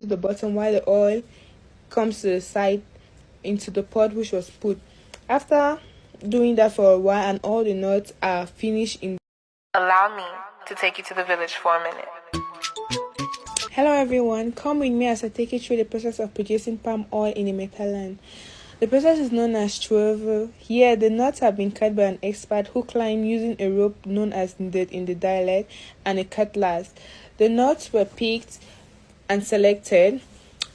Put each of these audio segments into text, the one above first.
to the bottom while the oil comes to the side into the pot which was put. After doing that for a while and all the nuts are finished in, allow me to take you to the village for a minute. Hello everyone, come with me as I take you through the process of producing palm oil in the Metaland. The process is known as travel. Here, the nuts have been cut by an expert who climbed using a rope known as needed in the dialect and a cutlass. The nuts were picked and selected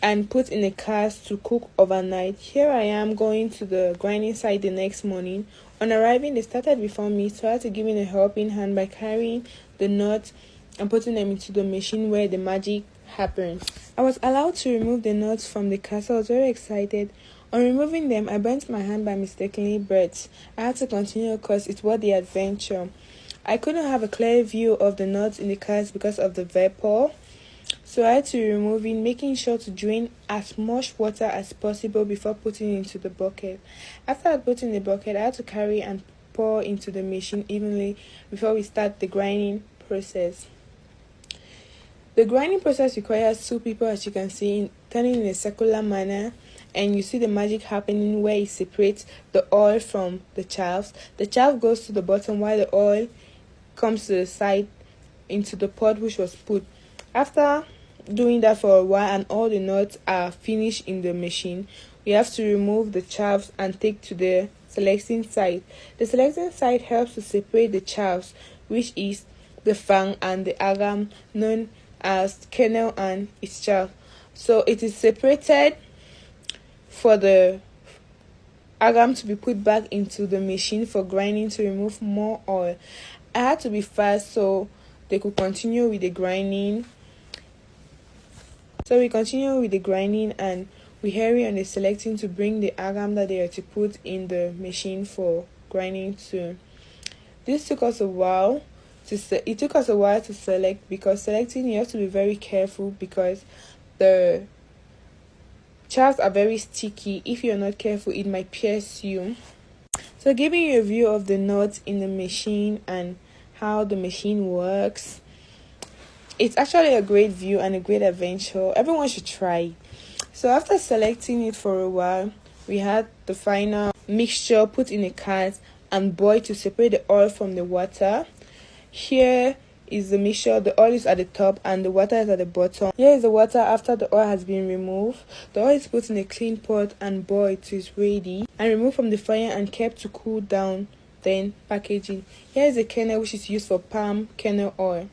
and put in a cask to cook overnight. Here I am going to the grinding site the next morning. On arriving, they started before me, so I had to give in a helping hand by carrying the nuts and putting them into the machine where the magic happens. I was allowed to remove the nuts from the cask. I was very excited. On removing them, I burnt my hand by mistakenly, but I had to continue because it was the adventure. I couldn't have a clear view of the nuts in the cask because of the vapor, so I had to remove it, making sure to drain as much water as possible before putting it into the bucket. After I put in the bucket, I had to carry and pour into the machine evenly before we start the grinding process. The grinding process requires two people, as you can see, turning in a circular manner, and you see the magic happening where it separates the oil from the chaff. The chaff goes to the bottom while the oil comes to the side into the pot which was put. After doing that for a while and all the nuts are finished in the machine, we have to remove the chaff and take to the selecting side. The selecting side helps to separate the chaff, which is the fang and the agam, known as kernel and its chaff. So it is separated for the agam to be put back into the machine for grinding to remove more oil. I had to be fast so they could continue with the grinding. So we continue with the grinding and we hurry on the selecting to bring the agam that they are to put in the machine for grinding too. This took us a while. It took us a while to select, because selecting you have to be very careful because the chaffs are very sticky. If you're not careful, it might pierce you. So giving you a view of the nuts in the machine and how the machine works, it's actually a great view and a great adventure. Everyone should try. So after selecting it for a while, we had the final mixture put in a cask and boiled to separate the oil from the water. Here is the mixture. The oil is at the top and the water is at the bottom. Here is the water after the oil has been removed. The oil is put in a clean pot and boiled till it's ready and removed from the fire and kept to cool down, then packaging. Here is the kernel which is used for palm kernel oil.